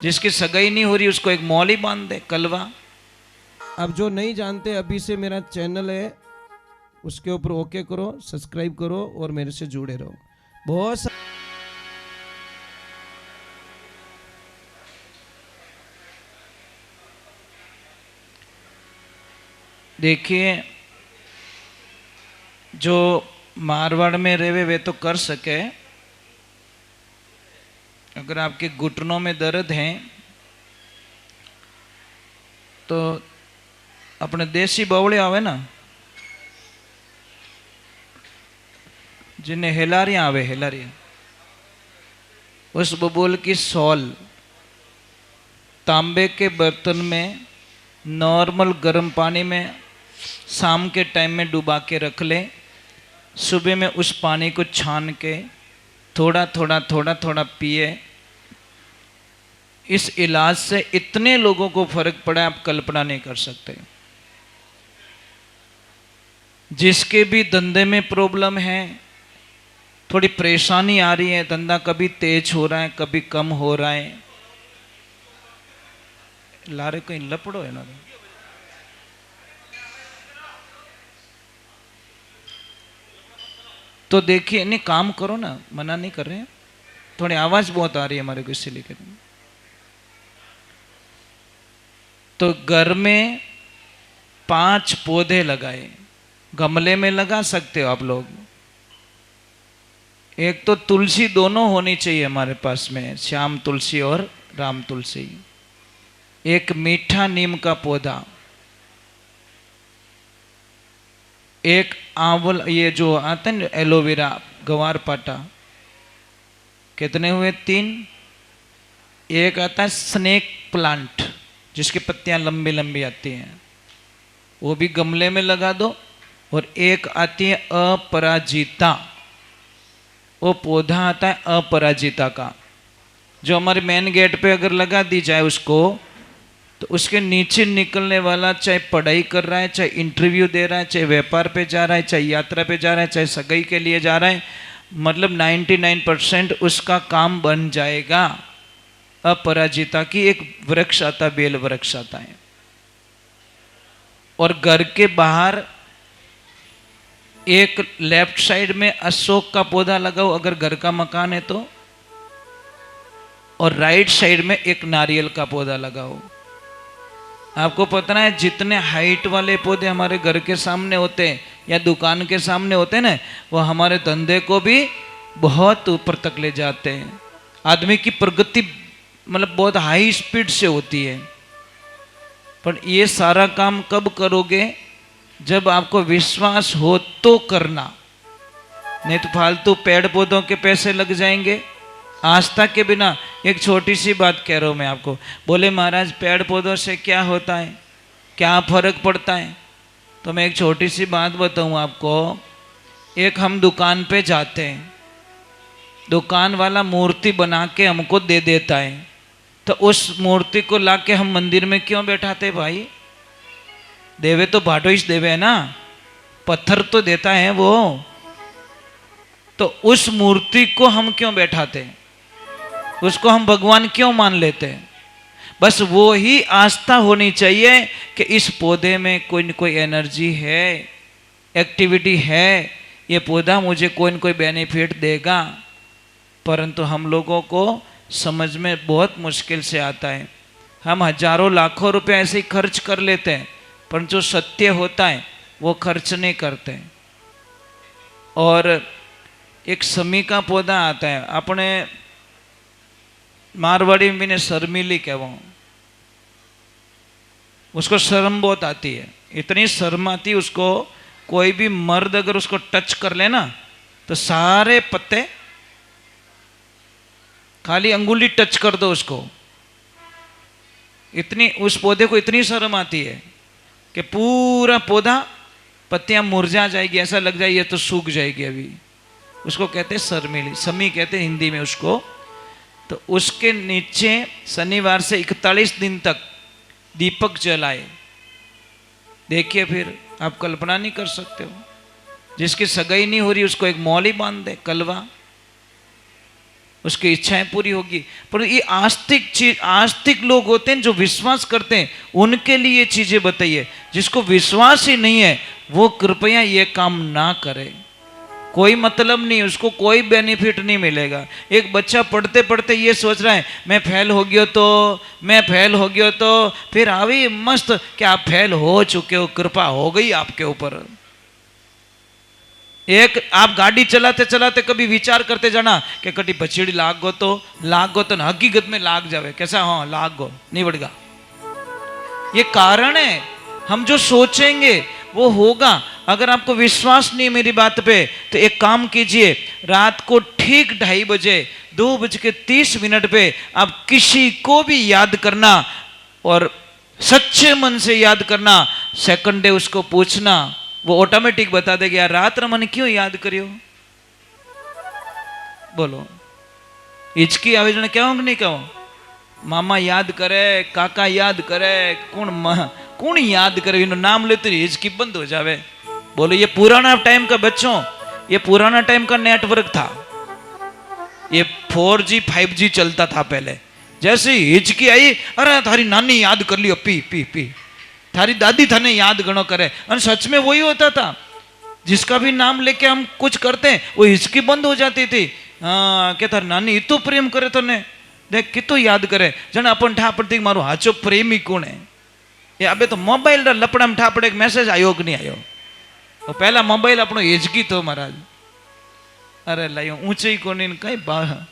जिसकी सगाई नहीं हो रही उसको एक मौली बांध दे, कलवा। अब जो नहीं जानते, अभी से मेरा चैनल है उसके ऊपर ओके करो, सब्सक्राइब करो और मेरे से जुड़े रहो। बहुत देखिए, जो मारवाड़ में रहे वे तो कर सके। अगर आपके घुटनों में दर्द है तो अपने देसी बावड़े आवे ना, जिन्हें हेलारियां आवे, हेलारियां, उस बबूल की सॉल तांबे के बर्तन में नॉर्मल गर्म पानी में शाम के टाइम में डुबा के रख ले। सुबह में उस पानी को छान के थोड़ा थोड़ा थोड़ा थोड़ा पिए। इस इलाज से इतने लोगों को फर्क पड़ा आप कल्पना नहीं कर सकते। जिसके भी धंधे में प्रॉब्लम है, थोड़ी परेशानी आ रही है, धंधा कभी तेज हो रहा है कभी कम हो रहा है, लारे कहीं लपड़ो है ना, तो देखिए, नहीं काम करो ना, मना नहीं कर रहे हैं, थोड़ी आवाज बहुत आ रही है हमारे को इससे लेकर। तो घर में 5 पौधे लगाए, गमले में लगा सकते हो आप लोग। एक तो तुलसी दोनों होनी चाहिए हमारे पास में, श्याम तुलसी और राम तुलसी। एक मीठा नीम का पौधा, एक आंवल, ये जो आता है एलोवेरा, गवार पाटा, कितने हुए 3। एक आता है स्नेक प्लांट जिसकी पत्तियां लंबी लंबी आती हैं, वो भी गमले में लगा दो। और एक आती है अपराजिता, वो पौधा आता है अपराजिता का, जो हमारे मेन गेट पे अगर लगा दी जाए उसको, तो उसके नीचे निकलने वाला, चाहे पढ़ाई कर रहा है, चाहे इंटरव्यू दे रहा है, चाहे व्यापार पे जा रहा है, चाहे यात्रा पे जा रहा है, चाहे सगाई के लिए जा रहा है, मतलब 99% उसका काम बन जाएगा। अपराजिता की एक वृक्ष आता, बेल वृक्ष आता है। और घर के बाहर एक लेफ्ट साइड में अशोक का पौधा लगाओ अगर घर का मकान है तो, और राइट साइड में एक नारियल का पौधा लगाओ। आपको पता है जितने हाइट वाले पौधे हमारे घर के सामने होते हैं या दुकान के सामने होते हैं ना, वो हमारे धंधे को भी बहुत ऊपर तक ले जाते हैं। आदमी की प्रगति मतलब बहुत हाई स्पीड से होती है। पर ये सारा काम कब करोगे? जब आपको विश्वास हो तो करना, नहीं तो फालतू पेड़ पौधों के पैसे लग जाएंगे। आस्था के बिना, एक छोटी सी बात कह रहा हूँ मैं आपको, बोले महाराज पेड़ पौधों से क्या होता है, क्या फर्क पड़ता है? तो मैं एक छोटी सी बात बताऊँ आपको। एक हम दुकान पे जाते हैं, दुकान वाला मूर्ति बना के हमको दे देता है, तो उस मूर्ति को ला के हम मंदिर में क्यों बैठाते भाई? देवे तो भाटोइस देवे है ना, पत्थर तो देता है वो, तो उस मूर्ति को हम क्यों बैठाते हैं? उसको हम भगवान क्यों मान लेते हैं? बस वो ही आस्था होनी चाहिए कि इस पौधे में कोई न कोई एनर्जी है, एक्टिविटी है, ये पौधा मुझे कोई न कोई बेनिफिट देगा। परंतु हम लोगों को समझ में बहुत मुश्किल से आता है। हम हजारों लाखों रुपए ऐसे ही खर्च कर लेते हैं, पर जो सत्य होता है वो खर्च नहीं करते। और एक समी का पौधा आता है, अपने मारवाड़ी में ने शर्मिली कहवा, उसको शर्म बहुत आती है, इतनी शर्म आती है उसको, कोई भी मर्द अगर उसको टच कर लेना तो सारे पत्ते, खाली अंगुली टच कर दो उसको, इतनी उस पौधे को इतनी शर्म आती है कि पूरा पौधा पत्तियां मुरझा जाएगी, ऐसा लग जाए ये तो सूख जाएगी अभी। उसको कहते हैं शर्मिली, समी कहते हैं हिंदी में उसको। तो उसके नीचे शनिवार से 41 दिन तक दीपक जलाए। देखिए फिर आप कल्पना नहीं कर सकते हो। जिसकी सगाई नहीं हो रही उसको एक मौली बांध दे, कलवा, उसकी इच्छाएं पूरी होगी। पर ये आस्तिक चीज, आस्तिक लोग होते हैं जो विश्वास करते हैं, उनके लिए ये चीजें बताइए। जिसको विश्वास ही नहीं है वो कृपया ये काम ना करे। कोई मतलब नहीं, उसको कोई बेनिफिट नहीं मिलेगा। एक बच्चा पढ़ते पढ़ते ये सोच रहा है मैं फेल हो गया तो, मैं फेल हो गया तो, फिर आवी मस्त कि आप फेल हो चुके हो, कृपा हो गई आपके ऊपर। एक आप गाड़ी चलाते चलाते कभी विचार करते जाना कि कटी बछड़ी लाग गो तो हकीकत में लाग जावे, कैसा, हाँ लाग गो निवड़गा। ये कारण है, हम जो सोचेंगे वो होगा। अगर आपको विश्वास नहीं है मेरी बात पे तो एक काम कीजिए, रात को ठीक 2:30 बजे 2:30 पे आप किसी को भी याद करना और सच्चे मन से याद करना। सेकंड डे उसको पूछना, वो ऑटोमेटिक बता देगा यार रात मन क्यों याद करियो। बोलो हिचकी आवे जने क्या नहीं कहो, मामा याद करे, काका याद करे, कौन याद करे, इनो नाम लेते हिचकी बंद हो जावे। बोलो ये पुराना टाइम का बच्चों, ये पुराना टाइम का नेटवर्क था, ये 4G 5G चलता था पहले। जैसे हिचकी आई, अरे थारी नानी याद कर लियो, पी पी पी, थारी दादी थाने याद गणो करे। और सच में वही होता था, जिसका भी नाम लेके हम कुछ करते हैं वो हिचकी बंद हो जाती थी। हाँ क्या थारी नानी इतो प्रेम करे तने, देख कितो याद करे, जन अपन ठापड़ती मारो हाचो प्रेमी कौन है। ये अबे तो मोबाइल लपड़ा में ठापड़े मैसेज आयो कि नहीं आयो, तो पहला मोबाइल अपनो हिचकी तो महाराज। अरे लाइयो ऊंचे ही कोनी कई बा,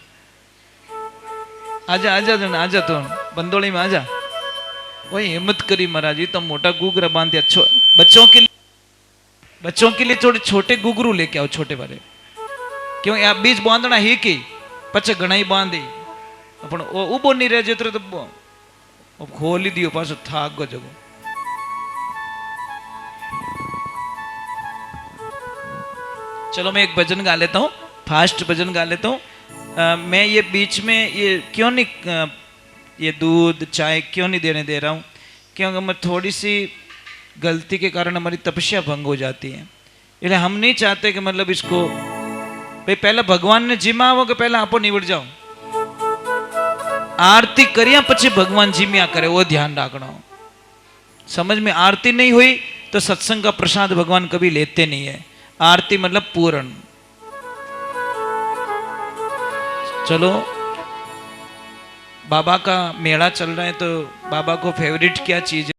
आजा आजा जन आजा, तो बंदोड़ी में आजा। वही हिम्मत करी महाराज, ये तो मोटा गुगरा बांध दिया। बच्चों के लिए थोड़े छोटे गुगरू लेके आओ, छोटे वाले, क्यों आप बीज बांधना ही की पचे घना ही बांधी अपन उबो नहीं रह जेतरे तो खोली दियो पासो थाक गो जगो। चलो मैं एक भजन गा लेता हूँ, फास्ट भजन गा लेता हूँ। मैं ये बीच में ये क्यों नहीं, ये दूध चाय क्यों नहीं देने दे रहा हूँ, क्योंकि मैं थोड़ी सी गलती के कारण हमारी तपस्या भंग हो जाती है। इसलिए हम नहीं चाहते कि मतलब इसको भाई पहला भगवान ने जिमा हो कि पहला आपो निवड़ जाओ। आरती करिया पछी भगवान जिम्या करे, वो ध्यान रखना। समझ में आरती नहीं हुई तो सत्संग का प्रसाद भगवान कभी लेते नहीं है। आरती मतलब पूर्ण। चलो बाबा का मेला चल रहा है तो बाबा को फेवरेट क्या चीज है?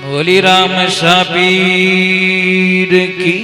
बोली राम शापीर की।